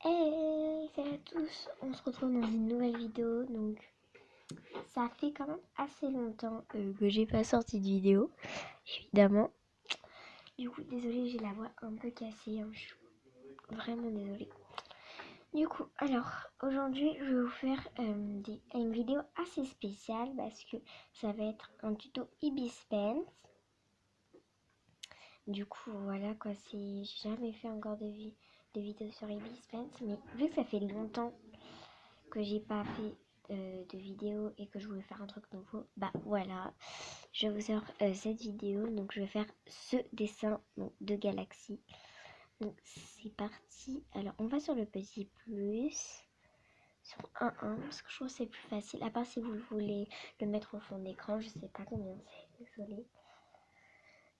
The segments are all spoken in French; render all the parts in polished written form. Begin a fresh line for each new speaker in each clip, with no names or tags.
Salut à tous, on se retrouve dans une nouvelle vidéo. Donc ça fait quand même assez longtemps que j'ai pas sorti de vidéo, évidemment. Du coup désolée, j'ai la voix un peu cassée, hein. Je suis vraiment désolée. Du coup, alors aujourd'hui je vais vous faire une vidéo assez spéciale parce que ça va être un tuto Ibispense. Du coup voilà quoi, j'ai jamais fait encore de vidéo sur Ibispense, mais vu que ça fait longtemps que j'ai pas fait de vidéo et que je voulais faire un truc nouveau, bah voilà, je vous sors cette vidéo. Donc je vais faire ce dessin donc, de galaxie. Donc c'est parti. Alors on va sur le petit plus, sur 1,1 parce que je trouve que c'est plus facile, à part si vous voulez le mettre au fond d'écran, je sais pas combien c'est, désolée.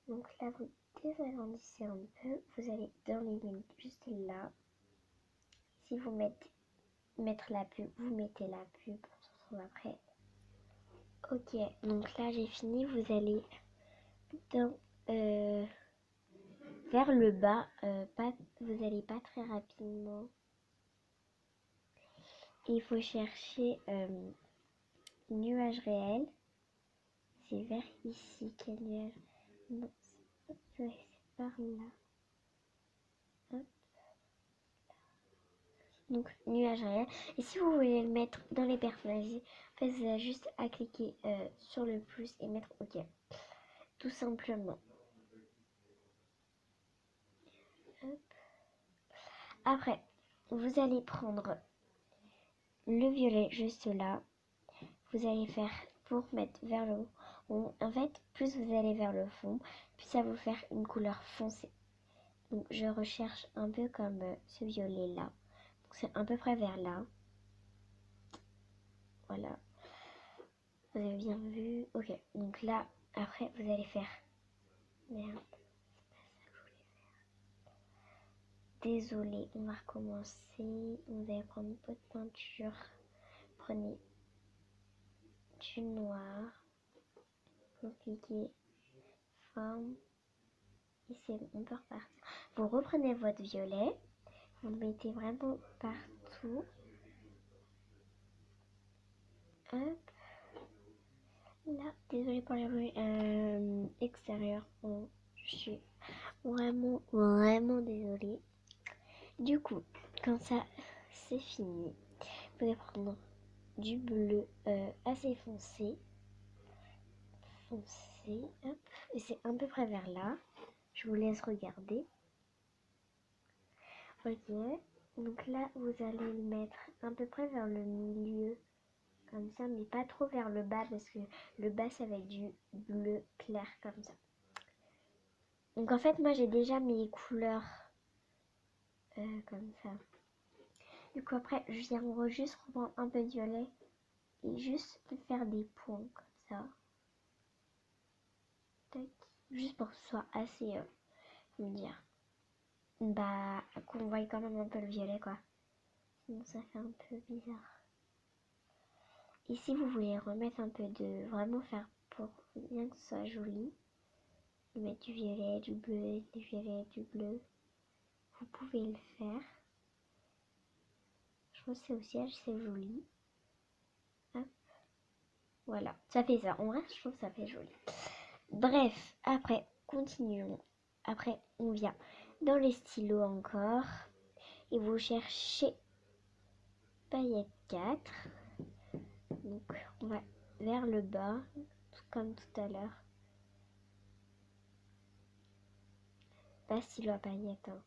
Donc là vous désagrandissez un peu, vous allez dans les limites juste là. Si vous mettre la pub, vous mettez la pub, on se retrouve après. Ok, donc là j'ai fini, vous allez dans, vers le bas, vous allez pas très rapidement. Il faut chercher nuage réel. C'est vers ici, quel nuage? Non, c'est par là. Hop. Donc nuage réel. Et si vous voulez le mettre dans les personnages, en fait, vous avez juste à cliquer sur le plus et mettre OK. Tout simplement. Hop. Après, vous allez prendre le violet juste là. Vous allez faire pour mettre vers le haut. En fait, plus vous allez vers le fond, plus ça va vous faire une couleur foncée. Donc je recherche un peu comme ce violet là. Donc c'est à peu près vers là. Voilà. Vous avez bien vu. Ok. Donc là, après, vous allez faire. Merde. Désolée, on va recommencer. Vous allez prendre votre peinture. Prenez du noir. Vous cliquez forme. Et c'est bon, on peut repartir. Vous reprenez votre violet. Vous le mettez vraiment partout. Hop. Là, désolée pour la bruit extérieur. Bon, je suis vraiment désolée. Du coup, quand ça c'est fini, vous allez prendre du bleu assez foncé. Hop. Et c'est à peu près vers là. Je vous laisse regarder. Ok. Donc là, vous allez le mettre à peu près vers le milieu. Comme ça, mais pas trop vers le bas parce que le bas, ça va être du bleu clair comme ça. Donc en fait, moi, j'ai déjà mes couleurs comme ça. Du coup, après, je viens juste reprendre un peu de violet et juste faire des points comme ça. Tac. Juste pour que ce soit assez, comment dire, bah, qu'on voit quand même un peu le violet, quoi. Sinon, ça fait un peu bizarre. Et si vous voulez remettre un peu de, vraiment faire pour bien que ce soit joli, mettre du violet, du bleu, du violet, du bleu, vous pouvez le faire. Je trouve que c'est aussi assez joli. Hop. Voilà, ça fait ça. En vrai, je trouve que ça fait joli. Bref, après, continuons. Après, on vient dans les stylos encore. Et vous cherchez paillette 4. Donc, on va vers le bas, comme tout à l'heure. Pas stylo à paillettes. Hein.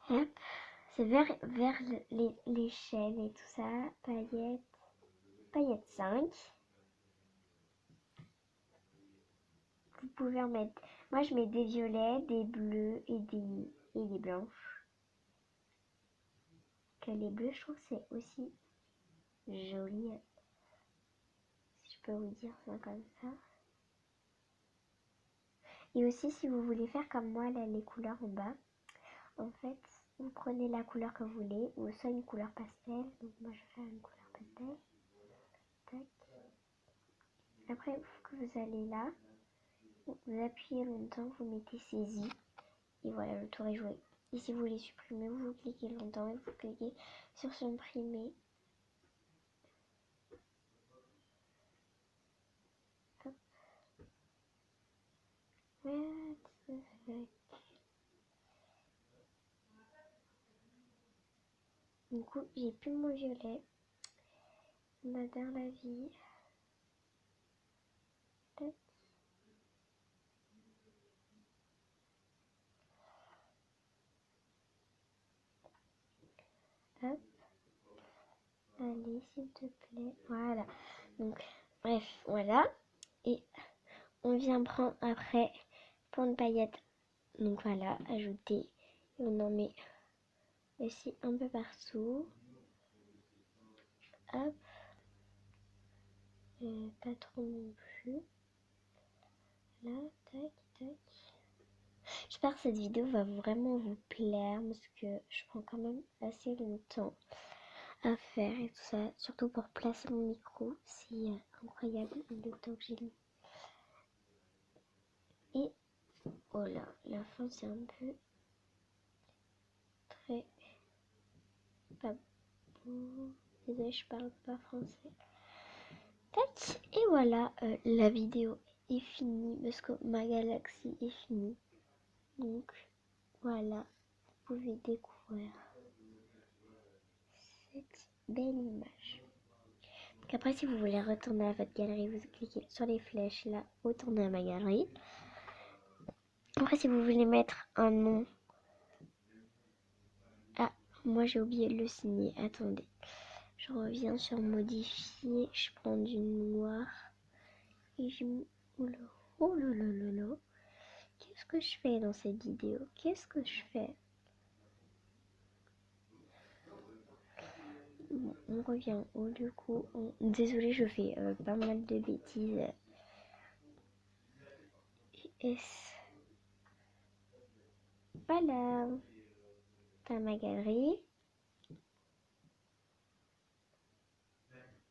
Hop. C'est vers l'échelle et tout ça. Paillette 5. Vous pouvez en mettre. Moi, je mets des violets, des bleus et des blanches. Que les bleus, je trouve que c'est aussi joli. Si je peux vous dire ça comme ça. Et aussi, si vous voulez faire comme moi, là, les couleurs en bas, en fait, vous prenez la couleur que vous voulez, ou soit une couleur pastel. Donc, moi, je vais faire une couleur pastel. Tac. Après, que vous allez là, vous appuyez longtemps, vous mettez saisie. Et voilà, le tour est joué. Et si vous voulez supprimer, vous cliquez longtemps et vous cliquez sur supprimer. Hop. What the fuck? Du coup, j'ai plus mon violet. On adore la vie. Tac. Hop. Allez, s'il te plaît. Voilà. Donc, bref, voilà. Et on vient prendre après fond de paillettes. Donc voilà, ajouter. Et on en met aussi un peu partout. Hop. Pas trop non plus. Là, tac, tac. J'espère que cette vidéo va vraiment vous plaire parce que je prends quand même assez longtemps à faire et tout ça. Surtout pour placer mon micro. C'est incroyable le temps que j'ai mis. Et voilà, la fin c'est un peu très pas beau. Désolée, je parle pas français. Tac, et voilà, la vidéo est finie parce que ma galaxie est finie. Donc voilà, vous pouvez découvrir cette belle image. Donc après, si vous voulez retourner à votre galerie, vous cliquez sur les flèches là, retourner à ma galerie. Après, si vous voulez mettre un nom, ah, moi j'ai oublié de le signer, attendez. Je reviens sur modifier, je prends du noir et je... Oh là là là là. Qu'est-ce que je fais dans cette vidéo? Qu'est-ce que je fais? Bon, on revient au du coup. Désolée, je fais pas mal de bêtises. S. Voilà. T'as ma galerie.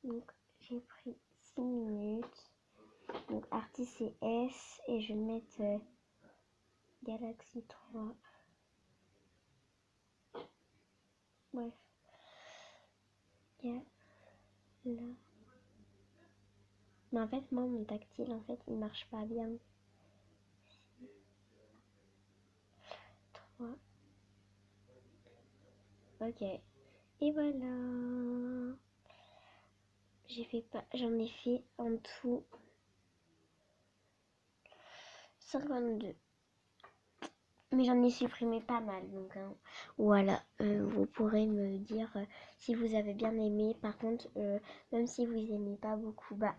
Donc j'ai pris 6 minutes. Donc artiste c'est S et je vais mettre Galaxy 3. Bref. Il y a là. Mais en fait moi mon tactile en fait il marche pas bien. 3. Ok. Et voilà. J'en ai fait en tout 52. Mais j'en ai supprimé pas mal, donc hein. Voilà, vous pourrez me dire si vous avez bien aimé. Par contre, même si vous aimez pas beaucoup, bah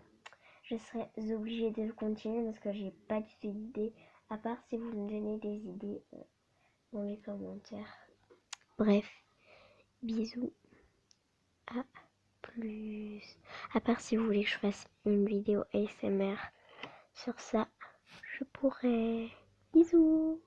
je serais obligée de le continuer parce que j'ai pas du tout d'idées, à part si vous me donnez des idées dans les commentaires. Bref, bisous, à plus. À part si vous voulez que je fasse une vidéo ASMR sur ça, je pourrais. Bisous.